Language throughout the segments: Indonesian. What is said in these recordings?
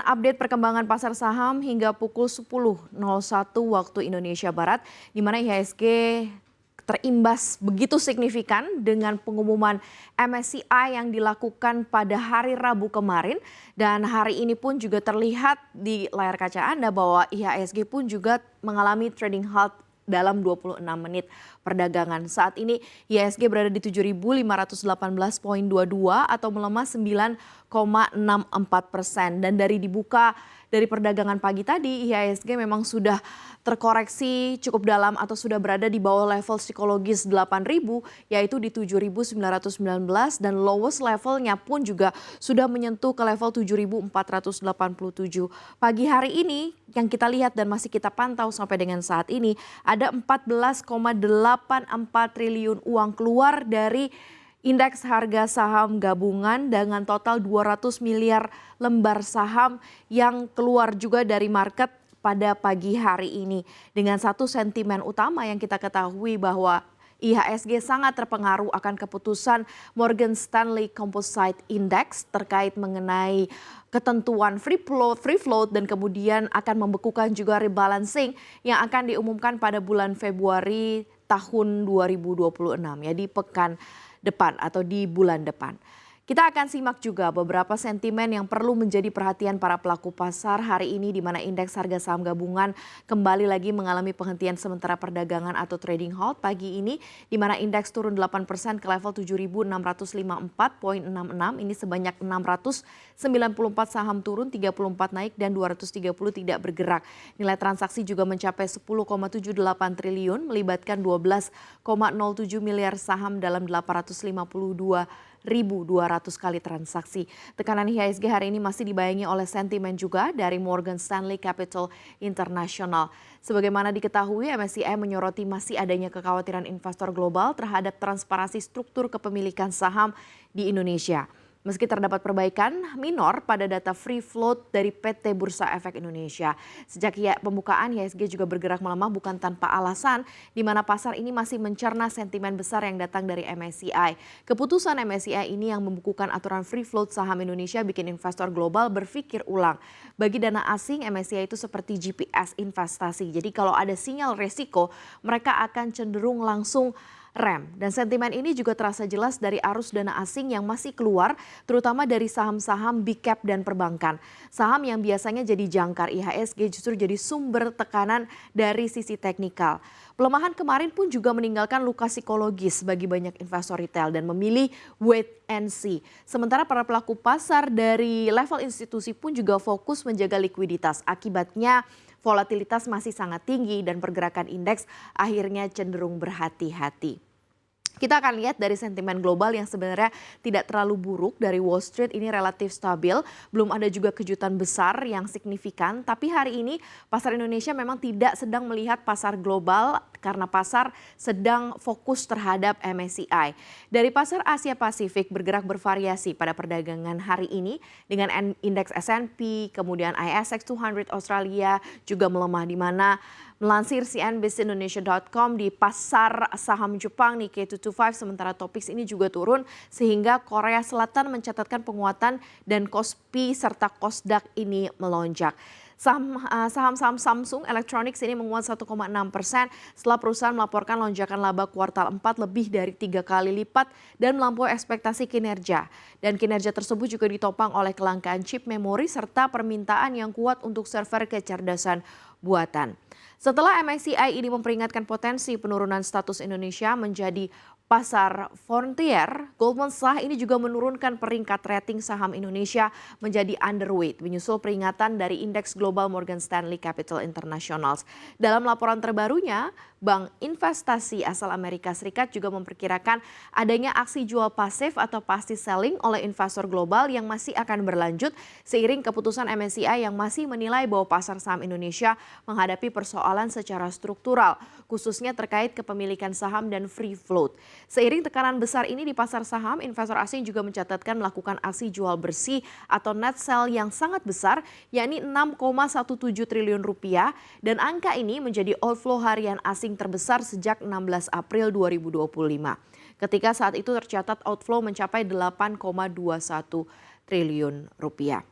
Update perkembangan pasar saham hingga pukul 10.01 waktu Indonesia Barat, di mana IHSG terimbas begitu signifikan dengan pengumuman MSCI yang dilakukan pada hari Rabu kemarin. Dan hari ini pun juga terlihat di layar kaca Anda bahwa IHSG pun juga mengalami trading halt dalam 26 menit perdagangan. Saat ini IHSG berada di 7.518,22 atau melemah 9,64%. Dan dari dibuka dari perdagangan pagi tadi, IHSG memang sudah terkoreksi cukup dalam atau sudah berada di bawah level psikologis 8.000 yaitu di 7.919 dan lowest levelnya pun juga sudah menyentuh ke level 7.487. Pagi hari ini yang kita lihat dan masih kita pantau sampai dengan saat ini ada 14,84 triliun uang keluar dari indeks harga saham gabungan dengan total 200 miliar lembar saham yang keluar juga dari market pada pagi hari ini. Dengan satu sentimen utama yang kita ketahui bahwa IHSG sangat terpengaruh akan keputusan Morgan Stanley Composite Index terkait mengenai ketentuan free float dan kemudian akan membekukan juga rebalancing yang akan diumumkan pada bulan Februari tahun 2026 ya, di pekan depan atau di bulan depan. Kita akan simak juga beberapa sentimen yang perlu menjadi perhatian para pelaku pasar hari ini, di mana indeks harga saham gabungan kembali lagi mengalami penghentian sementara perdagangan atau trading halt pagi ini, di mana indeks turun 8% ke level 7.654,66. Ini sebanyak 694 saham turun, 34 naik dan 230 tidak bergerak. Nilai transaksi juga mencapai 10,78 triliun melibatkan 12,07 miliar saham dalam 852.200 kali transaksi. Tekanan IHSG hari ini masih dibayangi oleh sentimen juga dari Morgan Stanley Capital International. Sebagaimana diketahui, MSCI menyoroti masih adanya kekhawatiran investor global terhadap transparansi struktur kepemilikan saham di Indonesia. Meski terdapat perbaikan minor pada data free float dari PT Bursa Efek Indonesia. Sejak pembukaan, IHSG juga bergerak melemah bukan tanpa alasan, di mana pasar ini masih mencerna sentimen besar yang datang dari MSCI. Keputusan MSCI ini yang membukukan aturan free float saham Indonesia bikin investor global berpikir ulang. Bagi dana asing, MSCI itu seperti GPS investasi. Jadi kalau ada sinyal resiko, mereka akan cenderung langsung rem. Dan sentimen ini juga terasa jelas dari arus dana asing yang masih keluar, terutama dari saham-saham big cap dan perbankan. Saham yang biasanya jadi jangkar IHSG justru jadi sumber tekanan dari sisi teknikal. Pelemahan kemarin pun juga meninggalkan luka psikologis bagi banyak investor retail dan memilih wait and see. Sementara para pelaku pasar dari level institusi pun juga fokus menjaga likuiditas. Akibatnya volatilitas masih sangat tinggi dan pergerakan indeks akhirnya cenderung berhati-hati. Kita akan lihat dari sentimen global yang sebenarnya tidak terlalu buruk dari Wall Street, ini relatif stabil. Belum ada juga kejutan besar yang signifikan, tapi hari ini pasar Indonesia memang tidak sedang melihat pasar global karena pasar sedang fokus terhadap MSCI. Dari pasar Asia Pasifik bergerak bervariasi pada perdagangan hari ini dengan indeks S&P, kemudian ASX 200 Australia juga melemah, di mana melansir CNBCindonesia.com di pasar saham Jepang Nikkei 225 sementara Topix ini juga turun sehingga Korea Selatan mencatatkan penguatan dan Kospi serta Kosdaq ini melonjak. Saham-saham Samsung Electronics ini menguat 1,6% setelah perusahaan melaporkan lonjakan laba kuartal 4 lebih dari 3 kali lipat dan melampaui ekspektasi kinerja. Dan kinerja tersebut juga ditopang oleh kelangkaan chip memori serta permintaan yang kuat untuk server kecerdasan buatan. Setelah MSCI ini memperingatkan potensi penurunan status Indonesia menjadi pasar frontier, Goldman Sachs ini juga menurunkan peringkat rating saham Indonesia menjadi underweight, menyusul peringatan dari indeks global Morgan Stanley Capital International. Dalam laporan terbarunya, Bank Investasi asal Amerika Serikat juga memperkirakan adanya aksi jual pasif atau passive selling oleh investor global yang masih akan berlanjut seiring keputusan MSCI yang masih menilai bahwa pasar saham Indonesia menghadapi persoalan secara struktural, khususnya terkait kepemilikan saham dan free float. Seiring tekanan besar ini di pasar saham, investor asing juga mencatatkan melakukan aksi jual bersih atau net sell yang sangat besar, yakni 6,17 triliun rupiah, dan angka ini menjadi outflow harian asing terbesar sejak 16 April 2025. Ketika saat itu tercatat outflow mencapai 8,21 triliun rupiah.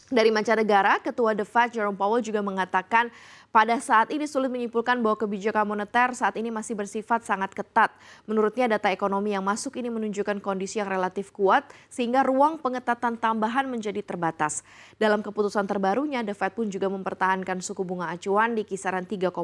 Dari mancanegara, Ketua The Fed Jerome Powell juga mengatakan pada saat ini sulit menyimpulkan bahwa kebijakan moneter saat ini masih bersifat sangat ketat. Menurutnya data ekonomi yang masuk ini menunjukkan kondisi yang relatif kuat sehingga ruang pengetatan tambahan menjadi terbatas. Dalam keputusan terbarunya, The Fed pun juga mempertahankan suku bunga acuan di kisaran 3,5%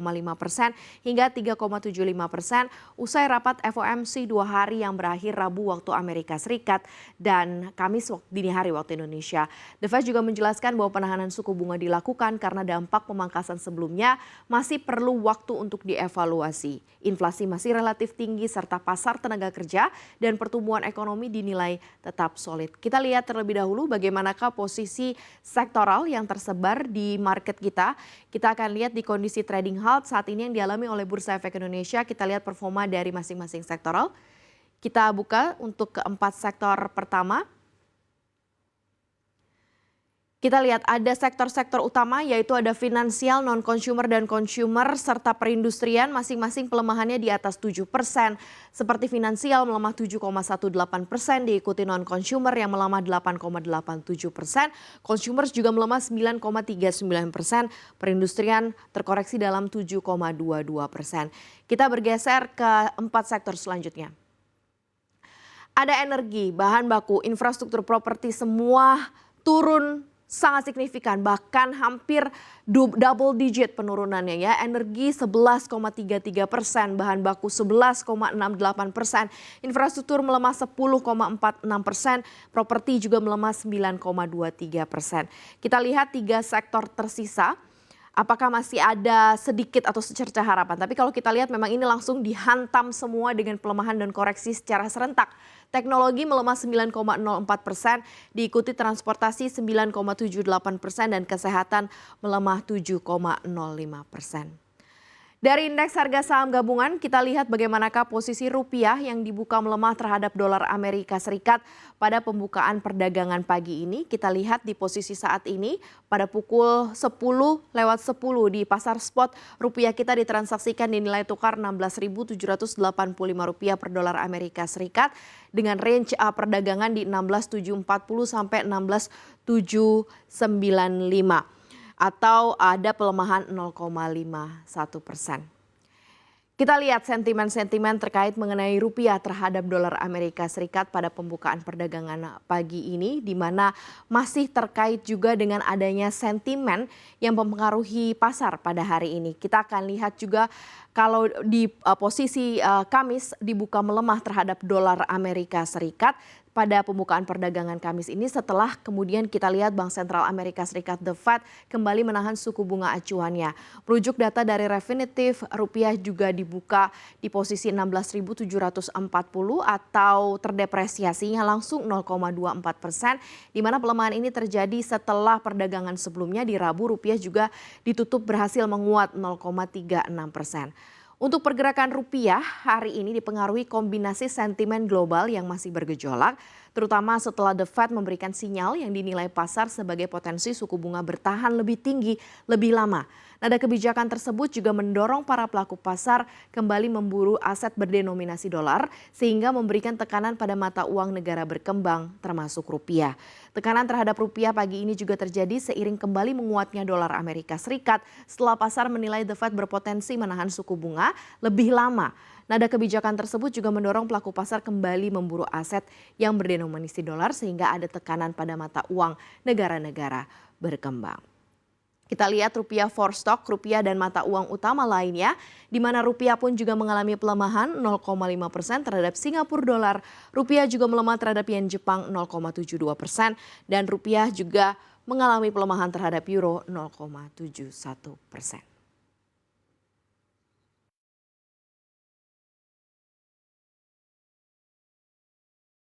hingga 3,75% usai rapat FOMC 2 hari yang berakhir Rabu waktu Amerika Serikat dan Kamis dini hari waktu Indonesia. The Fed juga menjelaskan bahwa penahanan suku bunga dilakukan karena dampak pemangkasan sebelumnya masih perlu waktu untuk dievaluasi. Inflasi masih relatif tinggi serta pasar tenaga kerja dan pertumbuhan ekonomi dinilai tetap solid. Kita lihat terlebih dahulu bagaimanakah posisi sektoral yang tersebar di market kita. Kita akan lihat di kondisi trading halt saat ini yang dialami oleh Bursa Efek Indonesia. Kita lihat performa dari masing-masing sektoral. Kita buka untuk keempat sektor pertama. Kita lihat ada sektor-sektor utama yaitu ada finansial, non-consumer dan consumer serta perindustrian masing-masing pelemahannya di atas 7%. Seperti finansial melemah 7,18%, diikuti non-consumer yang melemah 8,87%, consumers juga melemah 9,39%, perindustrian terkoreksi dalam 7,22%. Kita bergeser ke empat sektor selanjutnya. Ada energi, bahan baku, infrastruktur properti semua turun sangat signifikan, bahkan hampir double digit penurunannya ya. Energi 11,33%, bahan baku 11,68%, infrastruktur melemah 10,46%, properti juga melemah 9,23%. Kita lihat tiga sektor tersisa. Apakah masih ada sedikit atau secercah harapan? Tapi kalau kita lihat memang ini langsung dihantam semua dengan pelemahan dan koreksi secara serentak. Teknologi melemah 9,04%, diikuti transportasi 9,78% dan kesehatan melemah 7,05%. Dari indeks harga saham gabungan, kita lihat bagaimanakah posisi rupiah yang dibuka melemah terhadap dolar Amerika Serikat pada pembukaan perdagangan pagi ini. Kita lihat di posisi saat ini pada pukul 10.10 di pasar spot rupiah kita ditransaksikan di nilai tukar Rp16.785 per dolar Amerika Serikat dengan range perdagangan di 16.740 sampai 16.795. Atau ada pelemahan 0,51%. Kita lihat sentimen-sentimen terkait mengenai rupiah terhadap dolar Amerika Serikat pada pembukaan perdagangan pagi ini, di mana masih terkait juga dengan adanya sentimen yang mempengaruhi pasar pada hari ini. Kita akan lihat juga kalau di posisi Kamis dibuka melemah terhadap dolar Amerika Serikat pada pembukaan perdagangan Kamis ini setelah kemudian kita lihat Bank Sentral Amerika Serikat The Fed kembali menahan suku bunga acuannya. Merujuk data dari Refinitiv, rupiah juga dibuka di posisi 16.740 atau terdepresiasinya langsung 0,24%, di mana pelemahan ini terjadi setelah perdagangan sebelumnya di Rabu rupiah juga ditutup berhasil menguat 0,36%. Untuk pergerakan rupiah hari ini dipengaruhi kombinasi sentimen global yang masih bergejolak, terutama setelah The Fed memberikan sinyal yang dinilai pasar sebagai potensi suku bunga bertahan lebih tinggi lebih lama. Nada kebijakan tersebut juga mendorong para pelaku pasar kembali memburu aset berdenominasi dolar sehingga memberikan tekanan pada mata uang negara berkembang termasuk rupiah. Tekanan terhadap rupiah pagi ini juga terjadi seiring kembali menguatnya dolar Amerika Serikat setelah pasar menilai The Fed berpotensi menahan suku bunga lebih lama. Nada kebijakan tersebut juga mendorong pelaku pasar kembali memburu aset yang berdenominasi dolar sehingga ada tekanan pada mata uang negara-negara berkembang. Kita lihat rupiah for stock, rupiah dan mata uang utama lainnya, di mana rupiah pun juga mengalami pelemahan 0,5% terhadap Singapura dolar, rupiah juga melemah terhadap yen Jepang 0,72% dan rupiah juga mengalami pelemahan terhadap euro 0,71%.